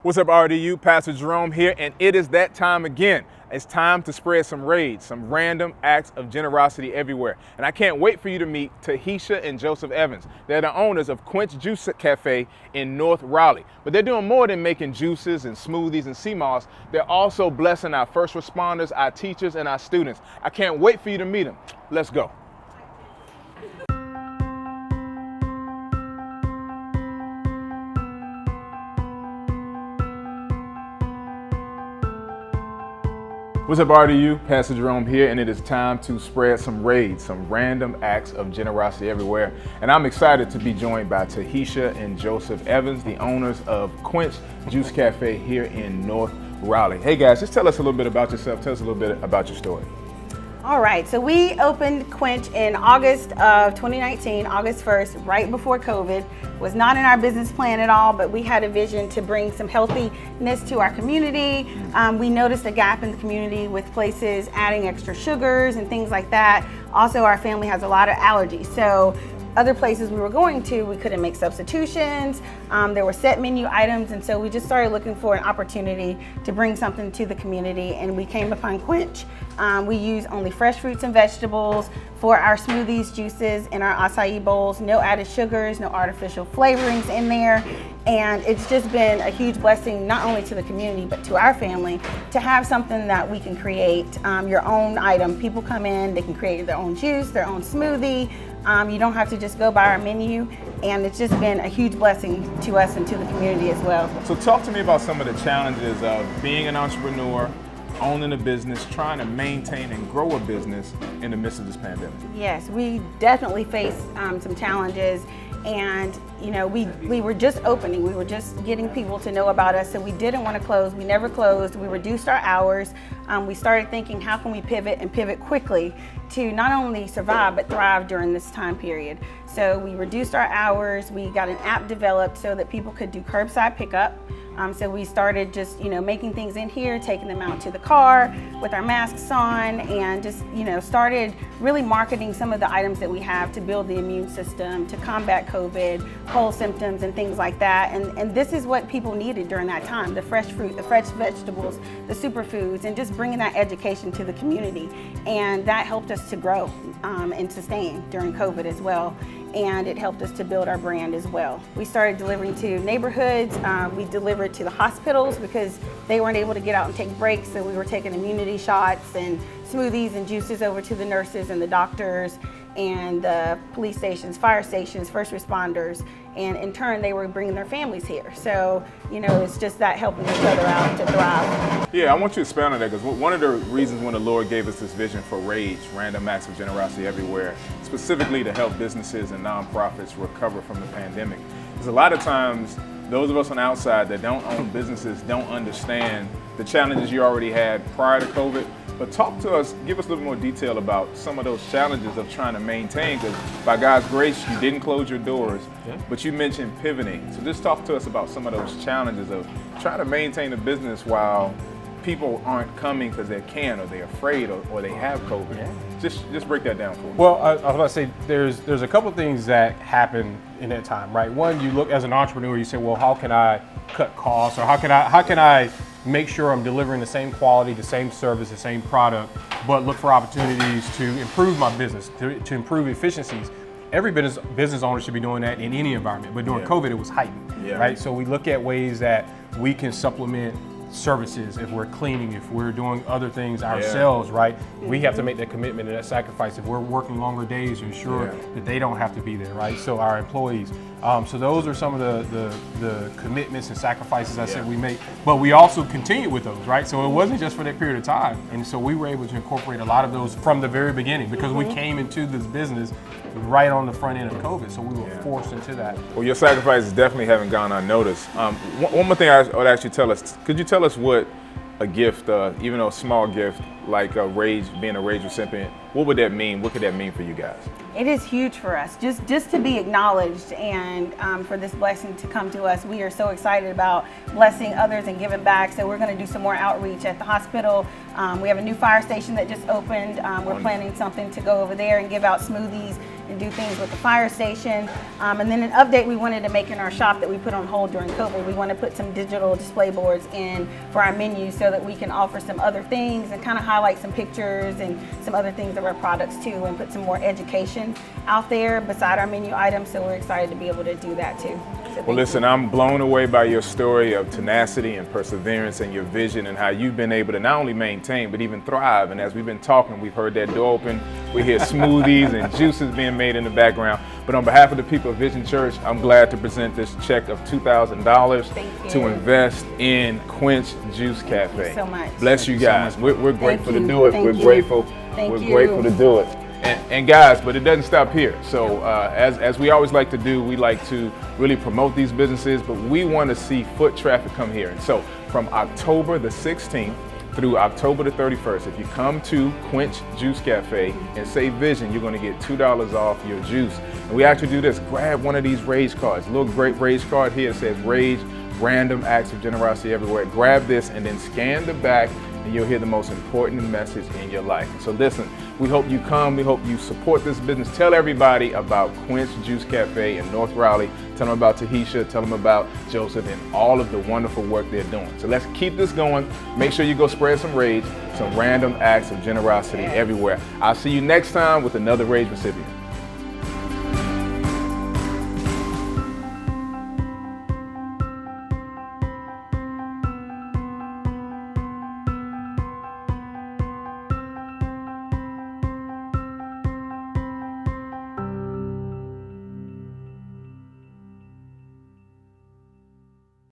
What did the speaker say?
What's up, RDU? Pastor Jerome here, and it is that time again. It's time to spread some R.A.G.E, some random acts of generosity everywhere. And I can't wait for you to meet Tahisha and Joseph Evans. They're the owners of Kwench Juice Cafe in North Raleigh. But they're doing more than making juices and smoothies and sea moss. They're also blessing our first responders, our teachers, and our students. I can't wait for you to meet them. Let's go. What's up, RDU? Pastor Jerome here, and it is time to spread some R.A.G.E, some random acts of generosity everywhere. And I'm excited to be joined by Tahisha and Joseph Evans, the owners of Kwench Juice Cafe here in North Raleigh. Hey guys, just tell us a little bit about yourself. Tell us a little bit about your story. All right, so we opened Kwench in August of 2019, August 1st, right before COVID. Was not in our business plan at all, but we had a vision to bring some healthiness to our community. We noticed a gap in the community with places adding extra sugars and things like that. Also, our family has a lot of allergies, so other places we were going to, we couldn't make substitutions. There were set menu items, and so we just started looking for an opportunity to bring something to the community, and we came upon Kwench. We use only fresh fruits and vegetables for our smoothies, juices, and our acai bowls. No added sugars, no artificial flavorings in there. And it's just been a huge blessing, not only to the community, but to our family, to have something that we can create your own item. People come in, they can create their own juice, their own smoothie. You don't have to just go by our menu, and it's just been a huge blessing to us and to the community as well. So talk to me about some of the challenges of being an entrepreneur, owning a business, trying to maintain and grow a business in the midst of this pandemic. Yes, we definitely faced some challenges, and you know, we were just opening, we were just getting people to know about us, so we didn't want to close. We never closed. We reduced our hours. We started thinking, how can we pivot and pivot quickly to not only survive but thrive during this time period. So we reduced our hours. We got an app developed so that people could do curbside pickup. So we started just, making things in here, taking them out to the car with our masks on, and just, started really marketing some of the items that we have to build the immune system, to combat COVID, cold symptoms, and things like that. And this is what people needed during that time: the fresh fruit, the fresh vegetables, the superfoods, and just bringing that education to the community. And that helped us to grow and sustain during COVID as well. And it helped us to build our brand as well. We started delivering to neighborhoods. We delivered to the hospitals because they weren't able to get out and take breaks, so we were taking immunity shots and smoothies and juices over to the nurses and the doctors and the police stations, fire stations, first responders, and in turn they were bringing their families here. So, it's just that helping each other out to thrive. Yeah, I want you to expand on that, because one of the reasons when the Lord gave us this vision for R.A.G.E, random acts of generosity everywhere, specifically to help businesses and nonprofits recover from the pandemic, is a lot of times those of us on the outside that don't own businesses don't understand the challenges you already had prior to COVID. But talk to us, give us a little more detail about some of those challenges of trying to maintain, because by God's grace, you didn't close your doors, but you mentioned pivoting. So just talk to us about some of those challenges of trying to maintain a business while people aren't coming because they can, or they're afraid, or they have COVID. Yeah. Just break that down for me. Well, I was about to say, there's a couple things that happen in that time, right? One, you look as an entrepreneur, you say, well, how can I cut costs, or how can I make sure I'm delivering the same quality, the same service, the same product, but look for opportunities to improve my business, to improve efficiencies. Every business owner should be doing that in any environment, but during COVID, it was heightened, right? So we look at ways that we can supplement services, if we're cleaning, if we're doing other things ourselves, right? We have to make that commitment and that sacrifice if we're working longer days to ensure that they don't have to be there, right? So our employees. So those are some of the commitments and sacrifices I said we make, but we also continue with those, right? So it wasn't just for that period of time. And so we were able to incorporate a lot of those from the very beginning, because we came into this business right on the front end of COVID, so we were forced into that. Well, your sacrifices definitely haven't gone unnoticed. One more thing I would actually tell us, could you tell us what a gift, even though a small gift, like being a R.A.G.E recipient, what would that mean? What could that mean for you guys? It is huge for us, just to be acknowledged, and for this blessing to come to us. We are so excited about blessing others and giving back, so we're going to do some more outreach at the hospital. We have a new fire station that just opened. We're planning something to go over there and give out smoothies and do things with the fire station. And then an update we wanted to make in our shop that we put on hold during COVID. We want to put some digital display boards in for our menu so that we can offer some other things and kind of highlight some pictures and some other things of our products too, and put some more education out there beside our menu items. So we're excited to be able to do that too. So Well, listen, I'm blown away by your story of tenacity and perseverance and your vision and how you've been able to not only maintain, but even thrive. And as we've been talking, we've heard that door open. We hear smoothies and juices being made in the background. But on behalf of the people of Vision Church, I'm glad to present this check of $2,000 to invest in Kwench Juice Cafe. Thank you so much. Bless you guys. We're grateful to do it. Thank We're you. grateful. Thank We're you. grateful to do it. And guys, but it doesn't stop here. So as we always like to do, we like to really promote these businesses, but we want to see foot traffic come here. And so from October the 16th through October the 31st, if you come to Kwench Juice Cafe and say Vision, you're going to get $2 off your juice. And we actually do this. Grab one of these R.A.G.E cards. A little great R.A.G.E card here. It says R.A.G.E, Random Acts of Generosity Everywhere. Grab this and then scan the back, and you'll hear the most important message in your life. So listen, we hope you come. We hope you support this business. Tell everybody about Kwench Juice Cafe in North Raleigh. Tell them about Tahisha. Tell them about Joseph and all of the wonderful work they're doing. So let's keep this going. Make sure you go spread some R.A.G.E, some random acts of generosity everywhere. I'll see you next time with another R.A.G.E recipient.